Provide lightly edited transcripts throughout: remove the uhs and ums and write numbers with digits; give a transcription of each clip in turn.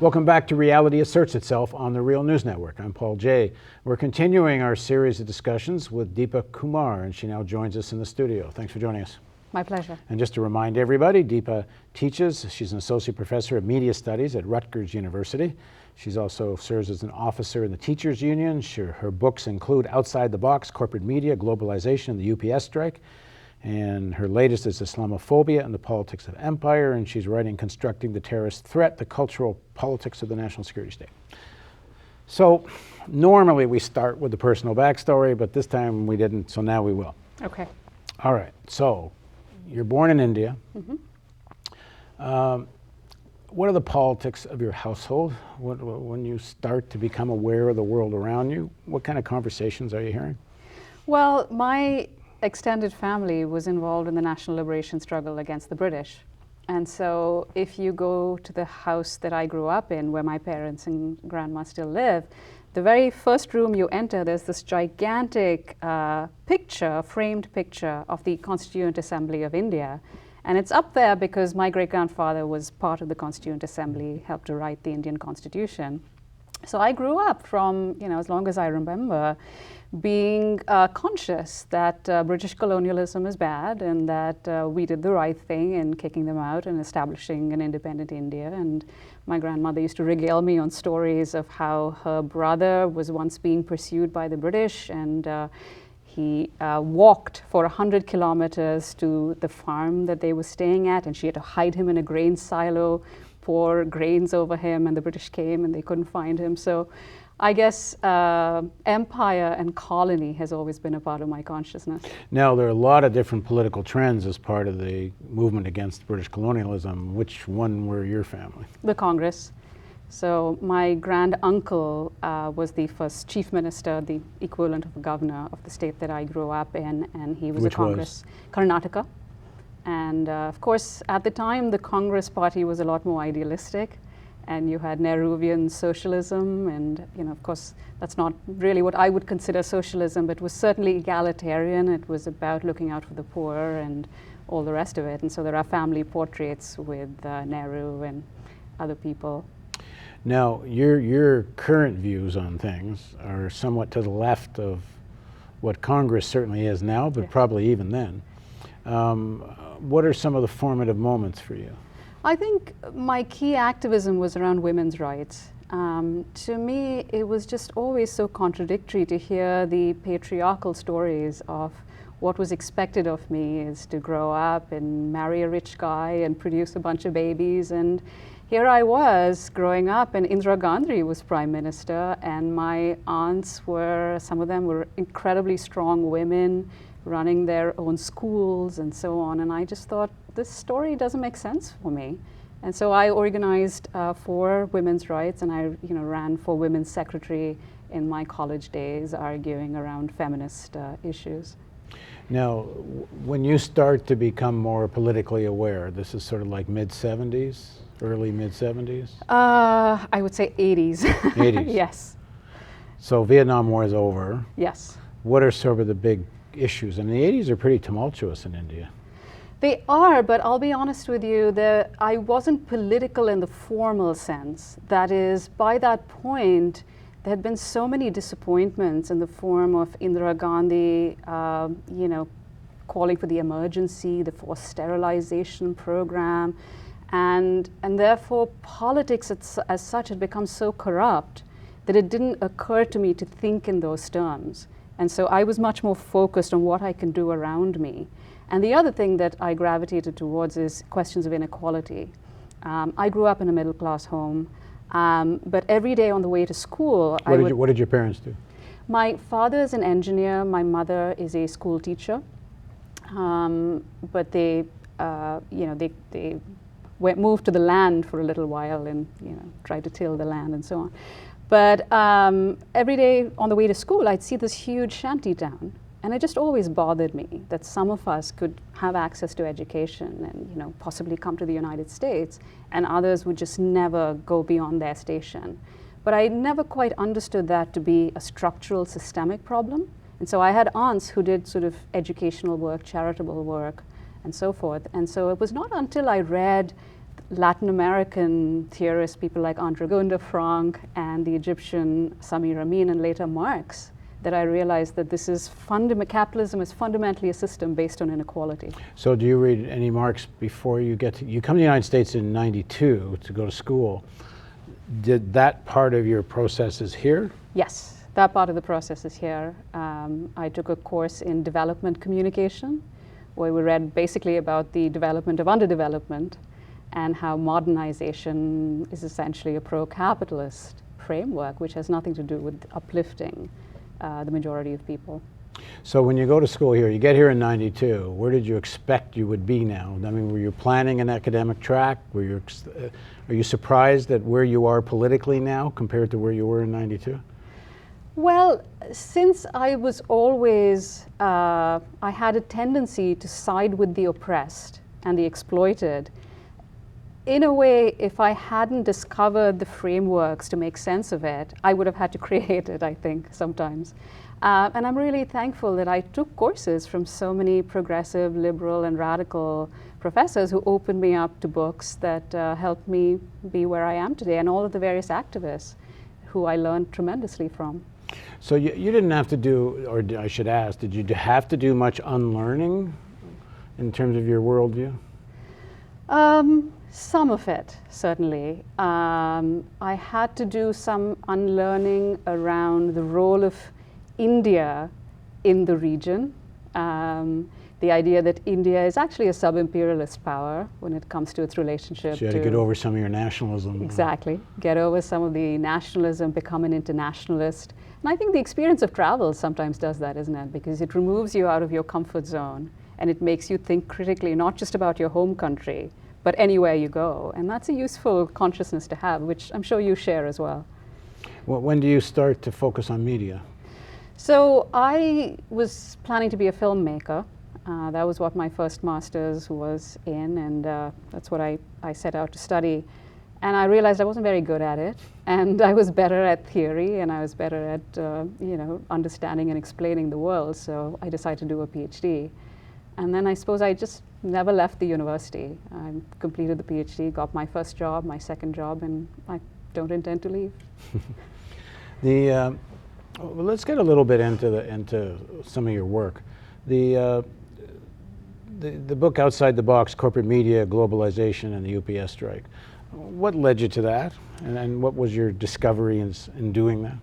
Welcome back to Reality Asserts Itself on the Real News Network. I'm Paul Jay. We're continuing our series of discussions with Deepa Kumar, and she now joins us in the studio. Thanks for joining us. My pleasure. And just to remind everybody, Deepa teaches. She's an associate professor of media studies at Rutgers University. She's also serves as an officer in the Teachers Union. Her books include Outside the Box, Corporate Media, Globalization, and the UPS Strike. And her latest is Islamophobia and the Politics of Empire, and she's writing Constructing the Terrorist Threat, the Cultural Politics of the National Security State. So normally we start with the personal backstory, but this time we didn't, so now we will. Okay. All right, so you're born in India. What are the politics of your household? When you start to become aware of the world around you, what kind of conversations are you hearing? Well, my extended family was involved in the national liberation struggle against the British. And so if you go to the house that I grew up in, where my parents and grandma still live, the very first room you enter, there's this gigantic framed picture of the Constituent Assembly of India. And it's up there because my great-grandfather was part of the Constituent Assembly, helped to write the Indian Constitution. So I grew up from, as long as I remember, being conscious that British colonialism is bad and that we did the right thing in kicking them out and establishing an independent India. And my grandmother used to regale me on stories of how her brother was once being pursued by the British, and he walked for 100 kilometers to the farm that they were staying at, and she had to hide him in a grain silo, pour grains over him, and the British came and they couldn't find him. So I guess empire and colony has always been a part of my consciousness. Now, there are a lot of different political trends as part of the movement against British colonialism. Which one were your family? The Congress. So my grand uncle was the first chief minister, the equivalent of a governor of the state that I grew up in, and he was Which a Congress. Karnataka. And of course, at the time, the Congress party was a lot more idealistic. And you had Nehruvian socialism, and of course, that's not really what I would consider socialism, but it was certainly egalitarian. It was about looking out for the poor and all the rest of it. And so there are family portraits with Nehru and other people. Now, your current views on things are somewhat to the left of what Congress certainly is now, but Yes. probably even then. What are some of the formative moments for you? I think my key activism was around women's rights. To me, it was just always so contradictory to hear the patriarchal stories of what was expected of me is to grow up and marry a rich guy and produce a bunch of babies. And here I was growing up, and Indira Gandhi was prime minister, and my aunts some of them were incredibly strong women running their own schools and so on. And I just thought, this story doesn't make sense for me. And so I organized for women's rights, and I ran for women's secretary in my college days, arguing around feminist issues. Now, when you start to become more politically aware, this is sort of like mid-70s, early mid-70s? I would say 80s. 80s? Yes. So Vietnam War is over. Yes. What are sort of the big issues? And the 80s are pretty tumultuous in India. They are, but I'll be honest with you, I wasn't political in the formal sense. That is, by that point, there had been so many disappointments in the form of Indira Gandhi, calling for the emergency, the forced sterilization program, and therefore politics as such had become so corrupt that it didn't occur to me to think in those terms. And so I was much more focused on what I can do around me. And the other thing that I gravitated towards is questions of inequality. I grew up in a middle-class home, but every day on the way to school, What did your parents do? My father is an engineer. My mother is a school teacher. But they moved to the land for a little while and tried to till the land and so on. But every day on the way to school, I'd see this huge shanty town. And it just always bothered me that some of us could have access to education and possibly come to the United States, and others would just never go beyond their station. But I never quite understood that to be a structural, systemic problem. And so I had aunts who did sort of educational work, charitable work, and so forth. And so it was not until I read Latin American theorists, people like Andre Gunder Frank and the Egyptian Samir Amin and later Marx, that I realized that this is capitalism is fundamentally a system based on inequality. So do you read any Marx before you get to, you come to the United States in '92 to go to school. Did that part of your process is here? Yes, that part of the process is here. I took a course in development communication, where we read basically about the development of underdevelopment and how modernization is essentially a pro-capitalist framework, which has nothing to do with uplifting the majority of people. So when you go to school here, you get here in '92, where did you expect you would be now? I mean, were you planning an academic track? Are you surprised at where you are politically now compared to where you were in '92? Well, since I was always, I had a tendency to side with the oppressed and the exploited. In a way, if I hadn't discovered the frameworks to make sense of it, I would have had to create it, I think, sometimes. And I'm really thankful that I took courses from so many progressive, liberal, and radical professors who opened me up to books that helped me be where I am today, and all of the various activists who I learned tremendously from. So you didn't have to do, or I should ask, did you have to do much unlearning in terms of your worldview? Some of it, certainly. I had to do some unlearning around the role of India in the region. The idea that India is actually a sub-imperialist power when it comes to its relationship So you had to get over some of your nationalism. Exactly. Get over some of the nationalism, become an internationalist. And I think the experience of travel sometimes does that, isn't it? Because it removes you out of your comfort zone and it makes you think critically, not just about your home country, but anywhere you go. And that's a useful consciousness to have, which I'm sure you share as well. Well, when do you start to focus on media? So I was planning to be a filmmaker. That was what my first master's was in, and that's what I set out to study. And I realized I wasn't very good at it, and I was better at theory, and I was better at understanding and explaining the world, so I decided to do a PhD. And then I suppose I just never left the university. I completed the PhD, got my first job, my second job, and I don't intend to leave. Well, let's get a little bit into some of your work. The book Outside the Box, Corporate Media, Globalization, and the UPS Strike. What led you to that? And what was your discovery in doing that?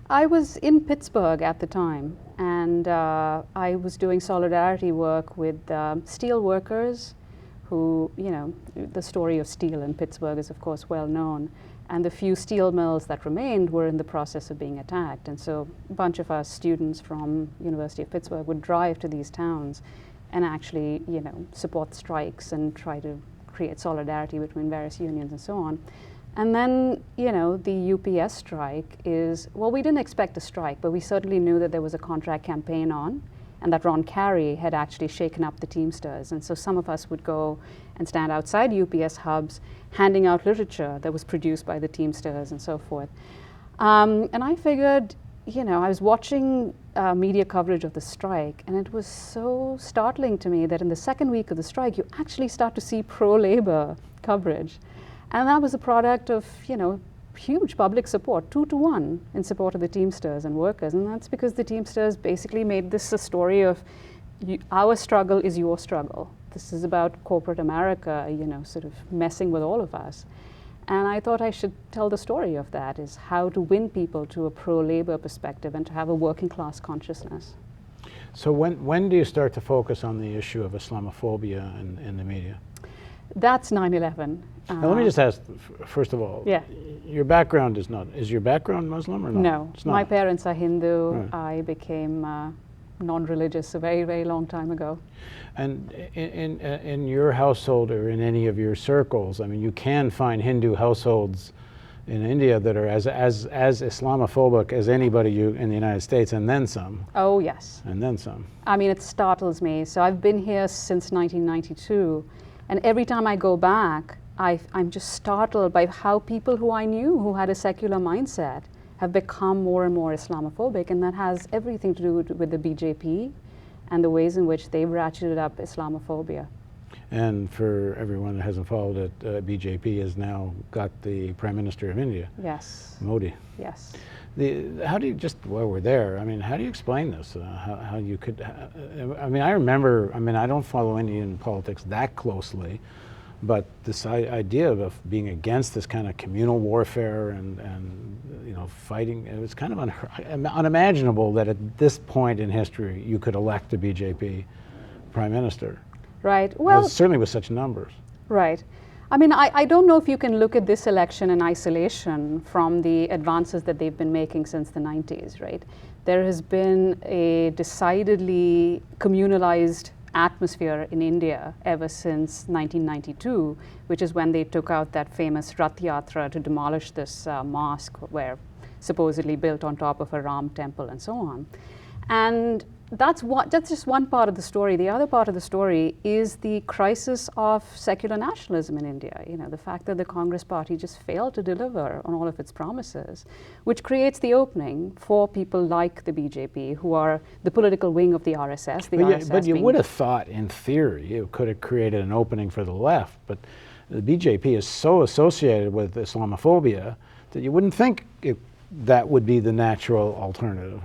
I was in Pittsburgh at the time, and I was doing solidarity work with steel workers who, the story of steel in Pittsburgh is of course well known, and the few steel mills that remained were in the process of being attacked. And so a bunch of us students from University of Pittsburgh would drive to these towns and actually, support strikes and try to create solidarity between various unions and so on. And then, the UPS strike is, well, we didn't expect a strike, but we certainly knew that there was a contract campaign on, and that Ron Carey had actually shaken up the Teamsters. And so some of us would go and stand outside UPS hubs, handing out literature that was produced by the Teamsters and so forth. And I figured, I was watching media coverage of the strike, and it was so startling to me that in the second week of the strike, you actually start to see pro-labor coverage. And that was a product of, huge public support, 2-to-1 in support of the Teamsters and workers. And that's because the Teamsters basically made this a story of our struggle is your struggle. This is about corporate America, sort of messing with all of us. And I thought I should tell the story of that, is how to win people to a pro-labor perspective and to have a working class consciousness. So when do you start to focus on the issue of Islamophobia in the media? That's 9/11. Now let me just ask, first of all, Yeah. Your background is your background Muslim or not? No, It's not. my parents are Hindu. Right. I became non-religious a very, very long time ago. And in your household or in any of your circles, I mean, you can find Hindu households in India that are as Islamophobic as anybody in the United States, and then some. Oh, yes. And then some. I mean, it startles me. So I've been here since 1992, and every time I go back, I'm just startled by how people who I knew who had a secular mindset have become more and more Islamophobic, and that has everything to do with the BJP and the ways in which they've ratcheted up Islamophobia. And for everyone that hasn't followed it, BJP has now got the Prime Minister of India, Yes. Modi. Yes. How do you, just while we're there, I mean, how do you explain this? How you could, I mean, I remember, I mean, I don't follow Indian politics that closely, but this idea of being against this kind of communal warfare and you know, fighting, it was kind of unimaginable that at this point in history you could elect a BJP Prime Minister. Right. Well, certainly with such numbers. Right. I mean, I don't know if you can look at this election in isolation from the advances that they've been making since the 90s, right? There has been a decidedly communalized atmosphere in India ever since 1992, which is when they took out that famous Rath Yatra to demolish this mosque supposedly built on top of a Ram temple and so on. And that's just one part of the story. The other part of the story is the crisis of secular nationalism in India. You know, the fact that the Congress party just failed to deliver on all of its promises, which creates the opening for people like the BJP, who are the political wing of the RSS. But you would have thought, in theory, it could have created an opening for the left. But the BJP is so associated with Islamophobia that you wouldn't think that would be the natural alternative.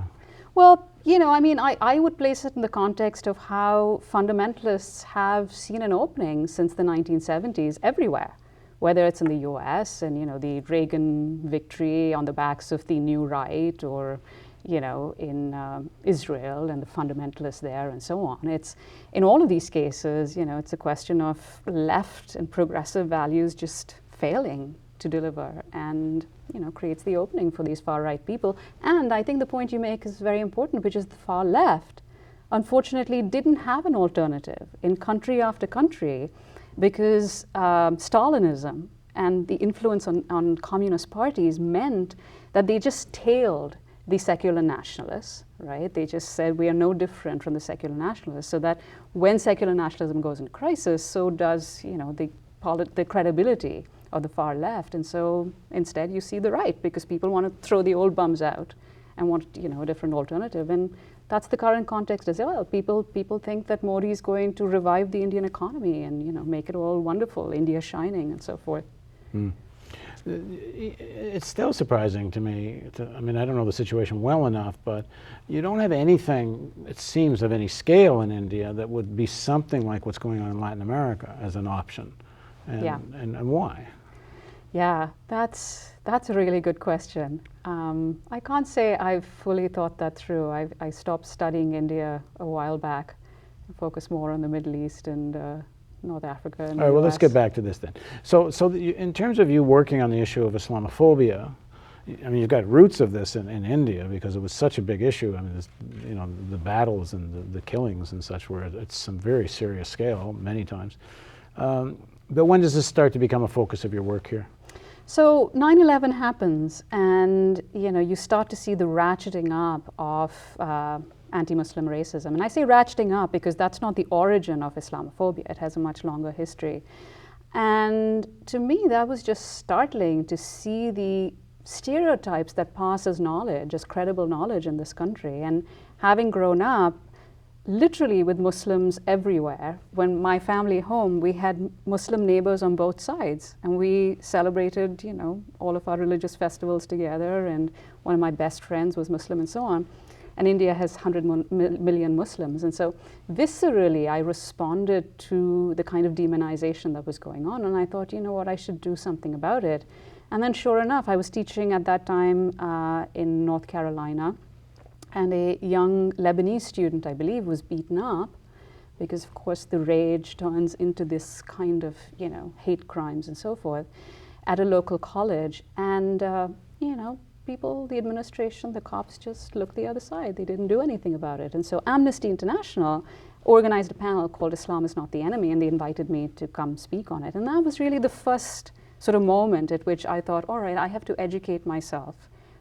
Well, you know, I mean, I would place it in the context of how fundamentalists have seen an opening since the 1970s everywhere, whether it's in the US and, you know, the Reagan victory on the backs of the New Right, or, you know, in Israel and the fundamentalists there and so on. It's, in all of these cases, you know, it's a question of left and progressive values just failing to deliver, and, you know, creates the opening for these far right people. And I think the point you make is very important, which is the far left unfortunately didn't have an alternative in country after country, because Stalinism and the influence on communist parties meant that they just tailed the secular nationalists, right? They just said, we are no different from the secular nationalists, so that when secular nationalism goes into crisis, so does, you know, the credibility of the far left. And so instead you see the right, because people want to throw the old bums out and want, you know, a different alternative. And that's the current context as well. People think that Modi is going to revive the Indian economy and, you know, make it all wonderful, India shining and so forth. It's still surprising to me. I mean, I don't know the situation well enough, but you don't have anything, it seems, of any scale in India that would be something like what's going on in Latin America as an option. And, Yeah. and why? Yeah, that's a really good question. I can't say I've fully thought that through. I stopped studying India a while back and focused more on the Middle East and North Africa. And All right, well, let's get back to this then. So in terms of you working on the issue of Islamophobia, I mean, you've got roots of this in India, because it was such a big issue. I mean, you know, the battles and the killings and such were at some very serious scale many times. But when does this start to become a focus of your work here? So 9/11 happens, and, you know, you start to see the ratcheting up of anti-Muslim racism. And I say ratcheting up because that's not the origin of Islamophobia. It has a much longer history. And to me, that was just startling to see the stereotypes that pass as knowledge, as credible knowledge in this country. And having grown up literally with Muslims everywhere, when my family home, we had Muslim neighbors on both sides, and we celebrated, you know, all of our religious festivals together, and one of my best friends was Muslim and so on. And India has 100 million Muslims. And so viscerally, I responded to the kind of demonization that was going on. And I thought, you know what, I should do something about it. And then sure enough, I was teaching at that time in North Carolina. And a young Lebanese student, I believe, was beaten up because, of course, the rage turns into this kind of, you know, hate crimes and so forth at a local college. And, you know, people, the administration, the cops just looked the other side. They didn't do anything about it. And so Amnesty International organized a panel called Islam is Not the Enemy, and they invited me to come speak on it. And that was really the first sort of moment at which I thought, all right, I have to educate myself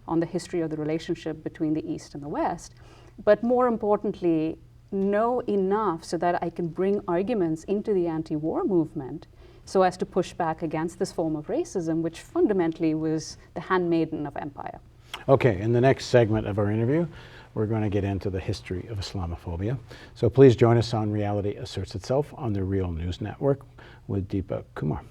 on the history of the relationship between the East and the West, but more importantly, know enough so that I can bring arguments into the anti-war movement so as to push back against this form of racism, which fundamentally was the handmaiden of empire. Okay, in the next segment of our interview, we're going to get into the history of Islamophobia. So please join us on Reality Asserts Itself on the Real News Network with Deepa Kumar.